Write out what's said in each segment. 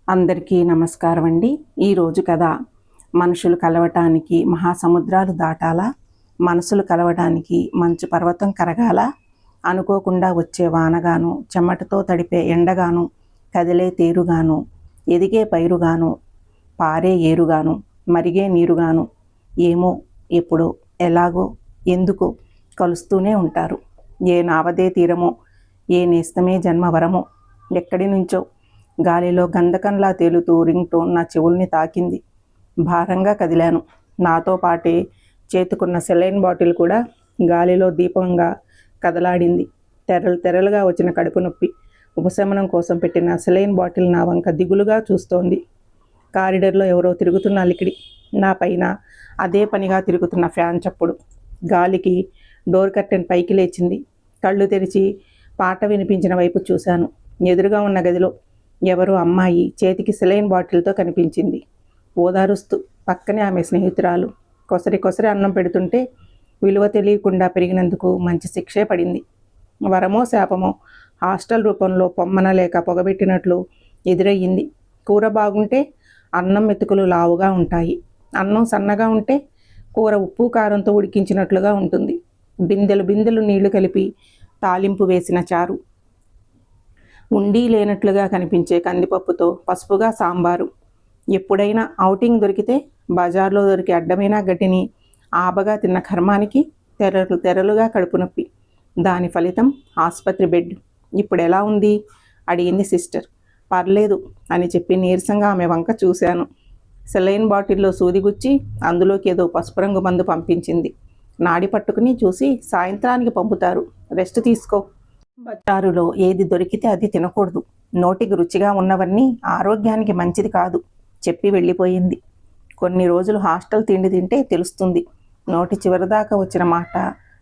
అందరికీ నమస్కారం అండి. ఈరోజు కథ మనుషులు కలవటానికి మహాసముద్రాలు దాటాలా, మనసులు కలవటానికి మంచు పర్వతం కరగాల, అనుకోకుండా వచ్చే వానగాను, చెమటతో తడిపే ఎండగాను, కదిలే తేరుగాను, ఎదిగే పైరుగాను, పారే ఏరుగాను, మరిగే నీరుగాను, ఏమో ఎప్పుడో ఎలాగో ఎందుకో కలుస్తూనే ఉంటారు. ఏ నావదే తీరమో, ఏ నేస్తమే జన్మవరమో, ఎక్కడి నుంచో గాలిలో గంధకంలా తేలుతూ రింగ్ టోన్ నా చెవుల్ని తాకింది. భారంగా కదిలాను. నాతో పాటే చేతుకున్న సెలైన్ బాటిల్ కూడా గాలిలో దీపంగా కదలాడింది. తెరలు తెరలుగా వచ్చిన కడుపు నొప్పి ఉపశమనం కోసం పెట్టిన సెలైన్ బాటిల్ నా వంక దిగులుగా చూస్తోంది. కారిడర్లో ఎవరో తిరుగుతున్న అలికిడి, నా పైన అదే పనిగా తిరుగుతున్న ఫ్యాన్ చప్పుడు. గాలికి డోర్ కర్టెన్ పైకి లేచింది. కళ్ళు తెరిచి పాట వినిపించిన వైపు చూశాను. ఎదురుగా ఉన్న గదిలో ఎవరో అమ్మాయి చేతికి సెలైన్ బాటిల్తో కనిపించింది. ఓదారుస్తూ పక్కనే ఆమె స్నేహితురాలు కొసరి కొసరి అన్నం పెడుతుంటే విలువ తెలియకుండా పెరిగినందుకు మంచి శిక్షే పడింది. వరమో శాపమో హాస్టల్ రూపంలో పొమ్మన లేక పొగబెట్టినట్లు ఎదురయ్యింది. కూర బాగుంటే అన్నం మెతుకులు లావుగా ఉంటాయి. అన్నం సన్నగా ఉంటే కూర ఉప్పు కారంతో ఉడికించినట్లుగా ఉంటుంది. బిందెలు బిందెలు నీళ్లు కలిపి తాలింపు వేసిన చారు, ఉండి లేనట్లుగా కనిపించే కందిపప్పుతో పసుపుగా సాంబారు. ఎప్పుడైనా ఔటింగ్ దొరికితే బజార్లో దొరికే అడ్డమైన గడ్డిని ఆబగా తిన్న కర్మానికి తెరలు తెరలుగా కడుపు నొప్పి. దాని ఫలితం ఆసుపత్రి బెడ్. ఇప్పుడు ఎలా ఉంది అడిగింది సిస్టర్. పర్లేదు అని చెప్పి నీరసంగా ఆమె వంక చూశాను. సెలైన్ బాటిల్లో సూదిగుచ్చి అందులోకి ఏదో పసుపు రంగు మందు పంపించింది. నాడి పట్టుకుని చూసి సాయంత్రానికి పంపుతారు, రెస్ట్ తీసుకో. బజారులో ఏది దొరికితే అది తినకూడదు. నోటికి రుచిగా ఉన్నవన్నీ ఆరోగ్యానికి మంచిది కాదు చెప్పి వెళ్ళిపోయింది. కొన్ని రోజులు హాస్టల్ తిండి తింటే తెలుస్తుంది. నోటి చివరిదాకా వచ్చిన మాట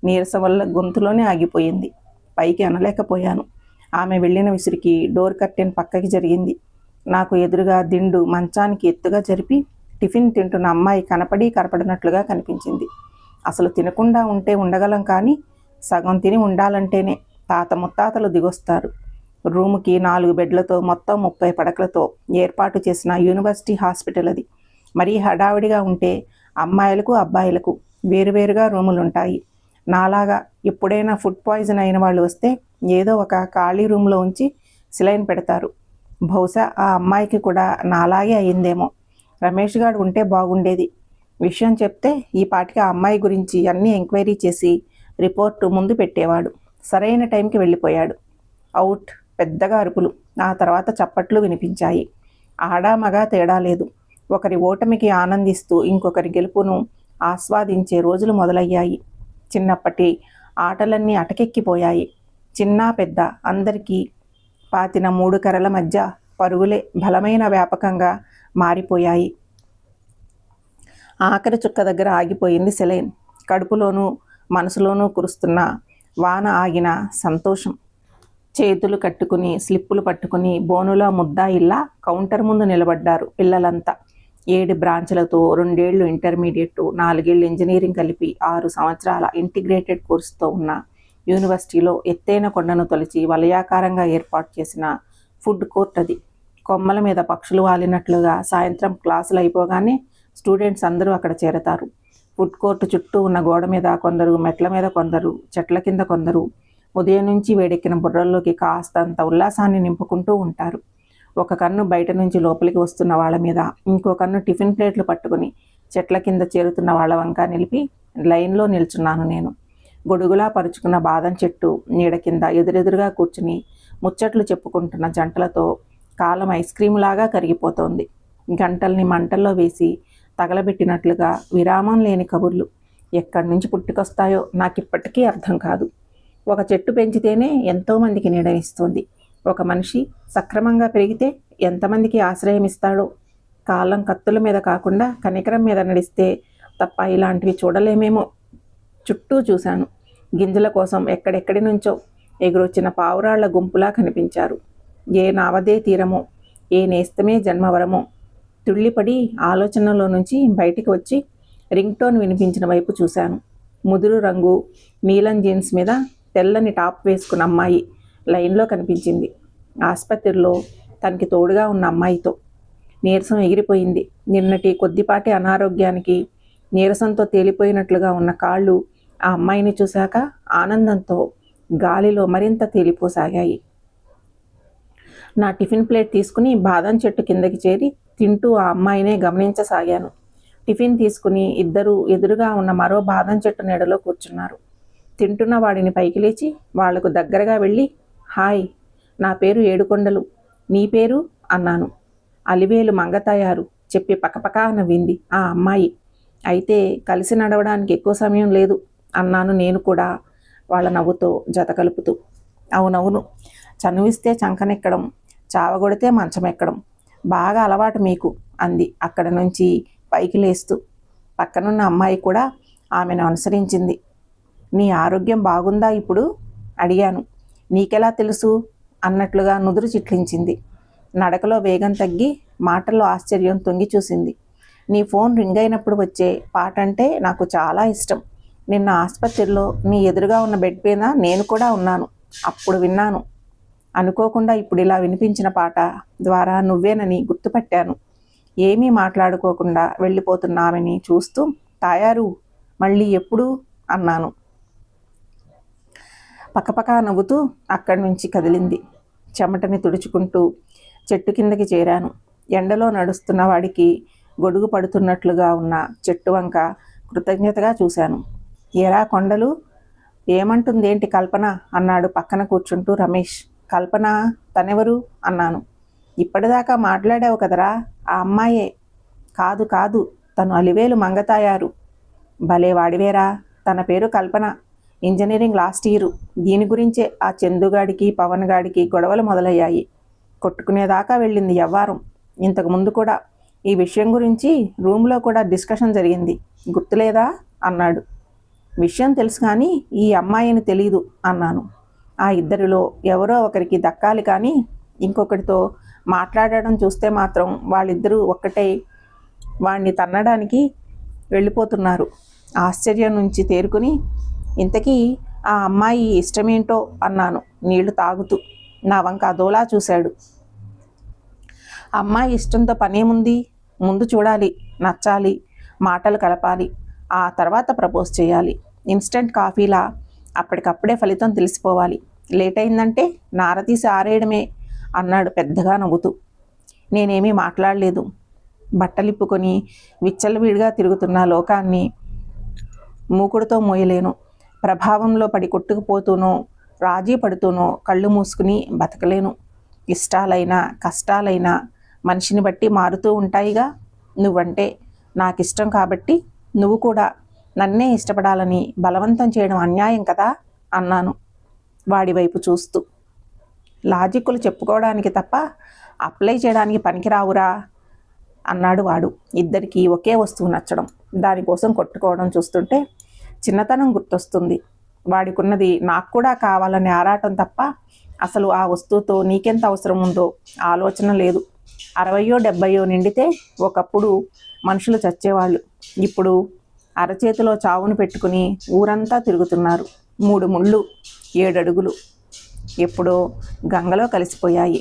నీరస వల్ల గొంతులోనే ఆగిపోయింది. పైకి అనలేకపోయాను. ఆమె వెళ్ళిన విసిరికి డోర్ కర్టెన్ పక్కకి జరిగింది. నాకు ఎదురుగా దిండు మంచానికి ఎత్తుగా జరిపి టిఫిన్ తింటున్న అమ్మాయి కనపడినట్లుగా కనిపించింది. అసలు తినకుండా ఉంటే ఉండగలం, కానీ సగం తిని ఉండాలంటేనే తాత ముత్తాతలు దిగొస్తారు. రూముకి 4 బెడ్లతో మొత్తం 30 పడకలతో ఏర్పాటు చేసిన యూనివర్సిటీ హాస్పిటల్ అది. మరీ హడావిడిగా ఉంటే అమ్మాయిలకు అబ్బాయిలకు వేరువేరుగా రూములుంటాయి. నాలాగా ఎప్పుడైనా ఫుడ్ పాయిజన్ అయిన వాళ్ళు వస్తే ఏదో ఒక ఖాళీ రూమ్లో ఉంచి సిలైన్ పెడతారు. బహుశా ఆ అమ్మాయికి కూడా నాలాగే అయిందేమో. రమేష్ గారు ఉంటే బాగుండేది. విషయం చెప్తే ఈ పాటికి ఆ అమ్మాయి గురించి అన్నీ ఎంక్వైరీ చేసి రిపోర్టు ముందు పెట్టేవాడు. సరైన టైంకి వెళ్ళిపోయాడు. అవుట్. పెద్దగా అరుపులు, ఆ తర్వాత చప్పట్లు వినిపించాయి. ఆడా మగ తేడా లేదు. ఒకరి ఓటమికి ఆనందిస్తూ ఇంకొకరి గెలుపును ఆస్వాదించే రోజులు మొదలయ్యాయి. చిన్నప్పటి ఆటలన్నీ అటకెక్కిపోయాయి. చిన్న పెద్ద అందరికీ పాతిన 3 కర్రల మధ్య పరుగులే బలమైన వ్యాపకంగా మారిపోయాయి. ఆఖరి చుక్క దగ్గర ఆగిపోయింది సెలైన్. కడుపులోనూ మనసులోనూ కురుస్తున్న వాన ఆగిన సంతోషం. చేతులు కట్టుకుని స్లిప్పులు పట్టుకుని బోనులో ముద్దాయిల్లా కౌంటర్ ముందు నిలబడ్డారు పిల్లలంతా. 7 బ్రాంచ్లతో 2 ఏళ్ళు ఇంటర్మీడియట్, 4 ఏళ్ళు ఇంజనీరింగ్ కలిపి 6 సంవత్సరాల ఇంటిగ్రేటెడ్ కోర్సుతో ఉన్న యూనివర్సిటీలో ఎత్తైన కొండను తొలిచి వలయాకారంగా ఏర్పాటు చేసిన ఫుడ్ కోర్ట్ అది. కొమ్మల మీద పక్షులు వాలినట్లుగా సాయంత్రం క్లాసులు అయిపోగానే స్టూడెంట్స్ అందరూ అక్కడ చేరతారు. ఫుడ్ కోర్టు చుట్టూ ఉన్న గోడ మీద కొందరు, మెట్ల మీద కొందరు, చెట్ల కింద కొందరు ఉదయం నుంచి వేడెక్కిన బుర్రల్లోకి కాస్తంత ఉల్లాసాన్ని నింపుకుంటూ ఉంటారు. ఒక కన్ను బయట నుంచి లోపలికి వస్తున్న వాళ్ళ మీద, ఇంకో కన్ను టిఫిన్ ప్లేట్లు పట్టుకుని చెట్ల కింద చేరుతున్న వాళ్ళ వంక నిలిపి లైన్లో నిల్చున్నాను నేను. గొడుగులా పరుచుకున్న బాదం చెట్టు నీడ కింద ఎదురెదురుగా కూర్చుని ముచ్చట్లు చెప్పుకుంటున్న జంటలతో కాలం ఐస్ క్రీములాగా కరిగిపోతోంది. గంటల్ని మంటల్లో వేసి తగలబెట్టినట్లుగా విరామం లేని కబుర్లు ఎక్కడి నుంచి పుట్టుకొస్తాయో నాకిప్పటికీ అర్థం కాదు. ఒక చెట్టు పెంచితేనే ఎంతోమందికి నీడనిస్తుంది. ఒక మనిషి సక్రమంగా పెరిగితే ఎంతమందికి ఆశ్రయం ఇస్తాడో. కాలం కత్తుల మీద కాకుండా కనికరం మీద నడిస్తే తప్ప ఇలాంటివి చూడలేమేమో. చుట్టూ చూశాను. గింజల కోసం ఎక్కడెక్కడి నుంచో ఎగురొచ్చిన పావురాళ్ల గుంపులా కనిపించారు. ఏ నావదే తీరమో, ఏ నేస్తమే జన్మవరమో. తుళ్ళిపడి ఆలోచనలో నుంచి బయటికి వచ్చి రింగ్ టోన్ వినిపించిన వైపు చూశాను. ముదురు రంగు నీలం జీన్స్ మీద తెల్లని టాప్ వేసుకున్న అమ్మాయి లైన్లో కనిపించింది. ఆసుపత్రిలో తనకి తోడుగా ఉన్న అమ్మాయితో నీరసం ఎగిరిపోయింది. నిన్నటి కొద్దిపాటి అనారోగ్యానికి నీరసంతో తేలిపోయినట్లుగా ఉన్న కాళ్ళు ఆ అమ్మాయిని చూశాక ఆనందంతో గాలిలో మరింత తేలిపోసాగాయి. నా టిఫిన్ ప్లేట్ తీసుకుని బాదం చెట్టు కిందకి చేరి తింటూ ఆ అమ్మాయినే గమనించసాగాను. టిఫిన్ తీసుకుని ఇద్దరు ఎదురుగా ఉన్న మరో బాదం చెట్టు నీడలో కూర్చున్నారు. తింటున్న వాడిని పైకి లేచి వాళ్లకు దగ్గరగా వెళ్ళి, హాయ్, నా పేరు ఏడుకొండలు, నీ పేరు అన్నాను. అలివేలు మంగతాయారు చెప్పి పకపకా నవ్వింది ఆ అమ్మాయి. అయితే కలిసి నడవడానికి ఎక్కువ సమయం లేదు అన్నాను నేను కూడా వాళ్ళ నవ్వుతో జత కలుపుతూ. అవునవును, చనువిస్తే చంకనెక్కడం, చావగొడితే మంచమెక్కడం బాగా అలవాటు మీకు అంది అక్కడ నుంచి పైకి లేస్తూ. పక్కనున్న అమ్మాయి కూడా ఆమెను అనుసరించింది. నీ ఆరోగ్యం బాగుందా ఇప్పుడు అడిగాను. నీకెలా తెలుసు అన్నట్లుగా నుదురు చిట్లించింది. నడకలో వేగం తగ్గి మాటల్లో ఆశ్చర్యం తొంగి చూసింది. నీ ఫోన్ రింగ్ అయినప్పుడు వచ్చే పాట అంటే నాకు చాలా ఇష్టం. నిన్న ఆసుపత్రిలో నీ ఎదురుగా ఉన్న బెడ్ పైన నేను కూడా ఉన్నాను, అప్పుడు విన్నాను. అనుకోకుండా ఇప్పుడు ఇలా వినిపించిన పాట ద్వారా నువ్వేనని గుర్తుపట్టాను. ఏమీ మాట్లాడుకోకుండా వెళ్ళిపోతున్న ఆమెని చూస్తూ, తాయారు మళ్ళీ ఎప్పుడు అన్నాను. పక్కపక్క నవ్వుతూ అక్కడి నుంచి కదిలింది. చెమటని తుడుచుకుంటూ చెట్టు కిందకి చేరాను. ఎండలో నడుస్తున్న వాడికి గొడుగు పడుతున్నట్లుగా ఉన్న చెట్టు వంక కృతజ్ఞతగా చూశాను. ఎరా కొండలు, ఏమంటుందేంటి కల్పన అన్నాడు పక్కన కూర్చుంటూ రమేష్. కల్పన తనెవరు అన్నాను. ఇప్పటిదాకా మాట్లాడావు కదరా, ఆ అమ్మాయే. కాదు కాదు, తను అలివేలు మంగతాయారు. భలే వాడివేరా, తన పేరు కల్పన, ఇంజనీరింగ్ లాస్ట్ ఇయరు. దీని గురించే ఆ చందుగాడికి పవన్ గాడికి గొడవలు మొదలయ్యాయి. కొట్టుకునేదాకా వెళ్ళింది యవ్వారం. ఇంతకుముందు కూడా ఈ విషయం గురించి రూమ్లో కూడా డిస్కషన్ జరిగింది, గుర్తులేదా అన్నాడు. విషయం తెలుసు కానీ ఈ అమ్మాయిని తెలీదు అన్నాను. ఆ ఇద్దరిలో ఎవరో ఒకరికి దక్కాలి కానీ ఇంకొకరితో మాట్లాడడం చూస్తే మాత్రం వాళ్ళిద్దరూ ఒక్కటై వాణ్ణి తన్నడానికి వెళ్ళిపోతున్నారు. ఆశ్చర్యం నుంచి తేరుకుని, ఇంతకీ ఆ అమ్మాయి ఇష్టమేంటో అన్నాను నీళ్లు తాగుతూ. నా వంక అదోలా చూశాడు. అమ్మాయి ఇష్టంతో పనేముంది, ముందు చూడాలి, నచ్చాలి, మాటలు కలపాలి, ఆ తర్వాత ప్రపోజ్ చేయాలి. ఇన్స్టెంట్ కాఫీలా అప్పటికప్పుడే ఫలితం తెలిసిపోవాలి. లేట్ అయిందంటే నారతీసి ఆరేయడమే అన్నాడు పెద్దగా నవ్వుతూ. నేనేమీ మాట్లాడలేదు. బట్టలిప్పుకొని విచ్చలవిడిగా తిరుగుతున్న లోకాన్ని మూకుడుతో మోయలేను. ప్రభావంలో పడి కొట్టుకుపోతూనో రాజీ పడుతూనో కళ్ళు మూసుకుని బతకలేను. ఇష్టాలైనా కష్టాలైనా మనిషిని బట్టి మారుతూ ఉంటాయిగా. నువ్వంటే నాకిష్టం కాబట్టి నువ్వు కూడా నన్నే ఇష్టపడాలని బలవంతం చేయడం అన్యాయం కదా అన్నాను వాడి వైపు చూస్తూ. లాజిక్కులు చెప్పుకోవడానికి తప్ప అప్లై చేయడానికి పనికిరావురా అన్నాడు వాడు. ఇద్దరికీ ఒకే వస్తువు నచ్చడం, దానికోసం కొట్టుకోవడం చూస్తుంటే చిన్నతనం గుర్తొస్తుంది. వాడికున్నది నాకు కూడా కావాలనే ఆరాటం తప్ప అసలు ఆ వస్తువుతో నీకెంత అవసరం ఉందో ఆలోచన లేదు. 60 70 నిండితే ఒకప్పుడు మనుషులు చచ్చేవాళ్ళు. ఇప్పుడు అరచేతిలో చావును పెట్టుకుని ఊరంతా తిరుగుతున్నారు. 3 ముళ్ళు 7 అడుగులు ఎప్పుడో గంగలో కలిసిపోయాయి.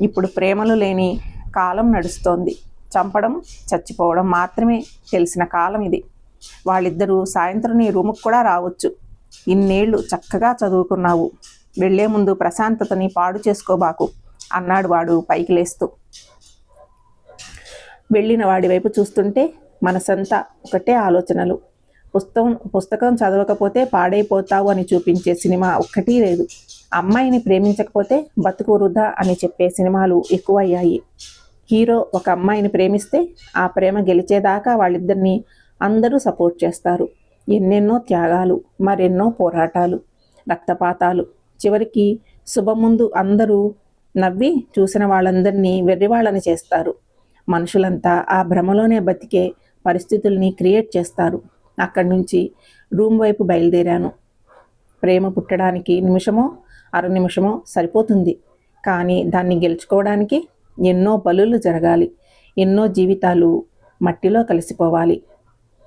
ఇప్పుడు ప్రేమలు లేని కాలం నడుస్తోంది. చంపడం చచ్చిపోవడం మాత్రమే తెలిసిన కాలం ఇది. వాళ్ళిద్దరూ సాయంత్రం నీ రూముకు కూడా రావచ్చు. ఇన్నేళ్ళు చక్కగా చదువుకున్నావు, వెళ్లే ముందు ప్రశాంతతని పాడు చేసుకోబాకు అన్నాడు వాడు పైకి లేస్తూ. వెళ్ళిన వాడి వైపు చూస్తుంటే మనసంతా ఒకటే ఆలోచనలు. పుస్తకం చదవకపోతే పాడైపోతావు అని చూపించే సినిమా ఒక్కటీ లేదు. అమ్మాయిని ప్రేమించకపోతే బతుకు వృధా అని చెప్పే సినిమాలు ఎక్కువయ్యాయి. హీరో ఒక అమ్మాయిని ప్రేమిస్తే ఆ ప్రేమ గెలిచేదాకా వాళ్ళిద్దరినీ అందరూ సపోర్ట్ చేస్తారు. ఎన్నెన్నో త్యాగాలు, మరెన్నో పోరాటాలు, రక్తపాతాలు. చివరికి శుభముందు అందరూ నవ్వి చూసిన వాళ్ళందరినీ వెర్రివాళ్ళని చేస్తారు. మనుషులంతా ఆ భ్రమలోనే బతికే పరిస్థితుల్ని క్రియేట్ చేస్తారు. అక్కడి నుంచి రూమ్ వైపు బయలుదేరాను. ప్రేమ పుట్టడానికి నిమిషమో అర నిమిషమో సరిపోతుంది. కానీ దాన్ని గెలుచుకోవడానికి ఎన్నో బలులు జరగాలి, ఎన్నో జీవితాలు మట్టిలో కలిసిపోవాలి.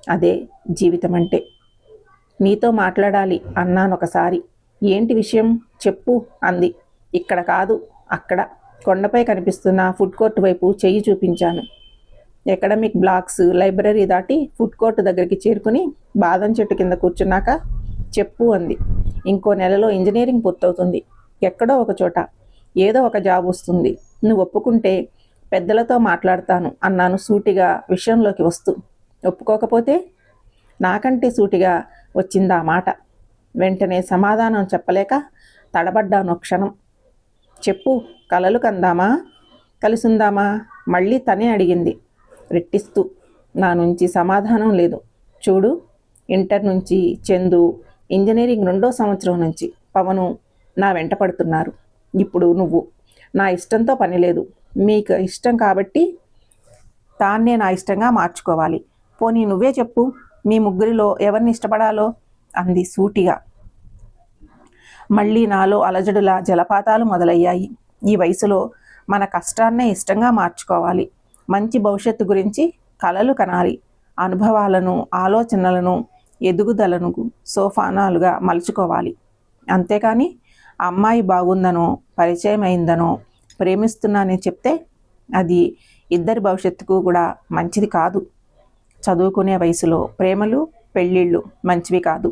అదే జీవితం అంటే. నీతో మాట్లాడాలి అన్నాను ఒకసారి. ఏంటి విషయం చెప్పు అంది. ఇక్కడ కాదు అక్కడ కొండపై కనిపిస్తున్న ఫుడ్ కోర్ట్ వైపు చెయ్యి చూపించాను. అకాడమిక్ బ్లాక్స్, లైబ్రరీ దాటి ఫుడ్ కోర్ట్ దగ్గరికి చేరుకుని బాదం చెట్టు కింద కూర్చున్నాక చెప్పు అంది. ఇంకో నెలలో ఇంజనీరింగ్ పూర్తవుతుంది. ఎక్కడో ఒక చోట ఏదో ఒక జాబ్ వస్తుంది. నువ్వు ఒప్పుకుంటే పెద్దలతో మాట్లాడతాను అన్నాను సూటిగా విషయంలోకి వస్తూ. ఒప్పుకోకపోతే? నాకంటే సూటిగా వచ్చిందా మాట. వెంటనే సమాధానం చెప్పలేక తడబడ్డాను క్షణం. చెప్పు, కలలు కందామా, కలిసుందామా? మళ్ళీ తనే అడిగింది రెట్టిస్తూ. నా నుంచి సమాధానం లేదు. చూడు, ఇంటర్ నుంచి చందు, ఇంజనీరింగ్ 2వ సంవత్సరం నుంచి పవను నా వెంట పడుతున్నారు. ఇప్పుడు నువ్వు. నా ఇష్టంతో పని లేదు. మీకు ఇష్టం కాబట్టి తాన్నే నా ఇష్టంగా మార్చుకోవాలి. పోనీ నువ్వే చెప్పు, మీ ముగ్గురిలో ఎవరిని ఇష్టపడాలో అంది సూటిగా. మళ్ళీ నాలో అలజడుల జలపాతాలు మొదలయ్యాయి. ఈ వయసులో మన కష్టాన్నే ఇష్టంగా మార్చుకోవాలి. మంచి భవిష్యత్తు గురించి కలలు కనాలి. అనుభవాలను, ఆలోచనలను, ఎదుగుదలను సోపానాలుగా మలుచుకోవాలి. అంతేకాని అమ్మాయి బాగుందనో, పరిచయం అయిందనో, ప్రేమిస్తున్నానని చెప్తే అది ఇద్దరి భవిష్యత్తుకు కూడా మంచిది కాదు. చదువుకునే వయసులో ప్రేమలు, పెళ్ళిళ్ళు మంచివి కాదు.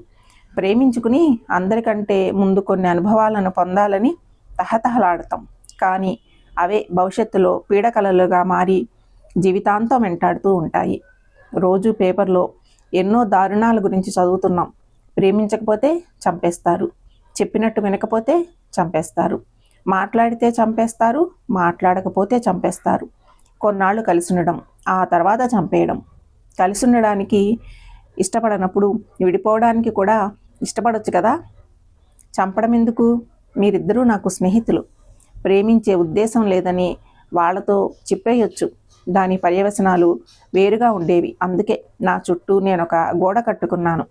ప్రేమించుకుని అందరికంటే ముందు కొన్ని అనుభవాలను పొందాలని తహతహలాడతాం. కానీ అవే భవిష్యత్తులో పీడకలలుగా మారి జీవితాంతం వెంటాడుతూ ఉంటాయి. రోజు పేపర్లో ఎన్నో దారుణాల గురించి చదువుతున్నాం. ప్రేమించకపోతే చంపేస్తారు, చెప్పినట్టు వినకపోతే చంపేస్తారు, మాట్లాడితే చంపేస్తారు, మాట్లాడకపోతే చంపేస్తారు. కొన్నాళ్ళు కలిసి ఉండడం, ఆ తర్వాత చంపేయడం. కలిసి ఉండడానికి ఇష్టపడనప్పుడు విడిపోవడానికి కూడా ఇష్టపడొచ్చు కదా. చంపడం ఎందుకు? మీరిద్దరూ నాకు స్నేహితులు. ప్రేమించే ఉద్దేశం లేదని వాళ్ళతో చెప్పేయొచ్చు. దాని పర్యవసనాలు వేరుగా ఉండేవి. అందుకే నా చుట్టూ నేను ఒక గోడ కట్టుకున్నాను.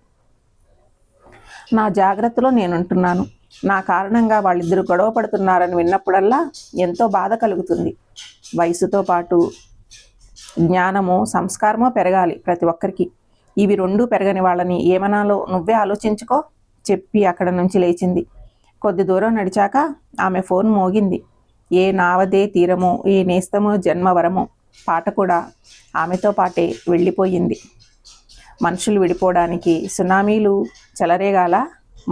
నా జాగ్రత్తలో నేనుంటున్నాను. నా కారణంగా వాళ్ళిద్దరూ గొడవ పడుతున్నారని విన్నప్పుడల్లా ఎంతో బాధ కలుగుతుంది. వయసుతో పాటు జ్ఞానమో సంస్కారమో పెరగాలి ప్రతి ఒక్కరికి. ఇవి రెండూ పెరగని వాళ్ళని ఏమనాలో నువ్వే ఆలోచించుకో చెప్పి అక్కడ నుంచి లేచింది. కొద్ది దూరం నడిచాక ఆమె ఫోన్ మోగింది. ఏ నావదే తీరమో, ఏ నేస్తమో జన్మవరమో పాట కూడా ఆమెతో పాటే వెళ్ళిపోయింది. మనుషులు విడిపోవడానికి సునామీలు చెలరేగాల,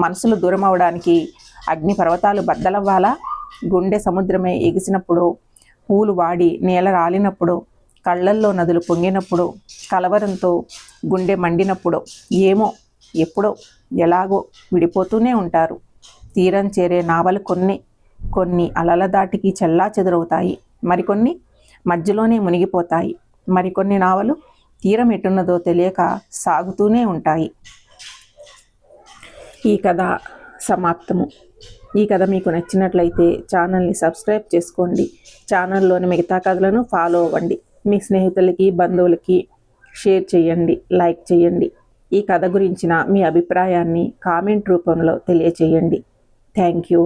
మనసులు దూరం అవడానికి అగ్ని పర్వతాలు బద్దలవ్వాలా? గుండె సముద్రమే ఎగిసినప్పుడు, పూలు వాడి నేల రాలినప్పుడు, కళ్ళల్లో నదులు పొంగినప్పుడు, కలవరంతో గుండె మండినప్పుడు, ఏమో ఎప్పుడో ఎలాగో విడిపోతూనే ఉంటారు. తీరం చేరే నావలు కొన్ని అలల దాటికి చెల్లా చెదురవుతాయి. మరికొన్ని మధ్యలోనే మునిగిపోతాయి. మరికొన్ని నావలు తీరం ఎటున్నదో తెలియక సాగుతూనే ఉంటాయి. ఈ కథ సమాప్తము. ఈ కథ మీకు నచ్చినట్లయితే ఛానల్ని సబ్స్క్రైబ్ చేసుకోండి. ఛానల్లోని మిగతా కథలను ఫాలో అవ్వండి. మీ స్నేహితులకి, బంధువులకి షేర్ చేయండి, లైక్ చేయండి. ఈ కథ గురించిన మీ అభిప్రాయాన్ని కామెంట్ రూపంలో తెలియచేయండి. Thank you.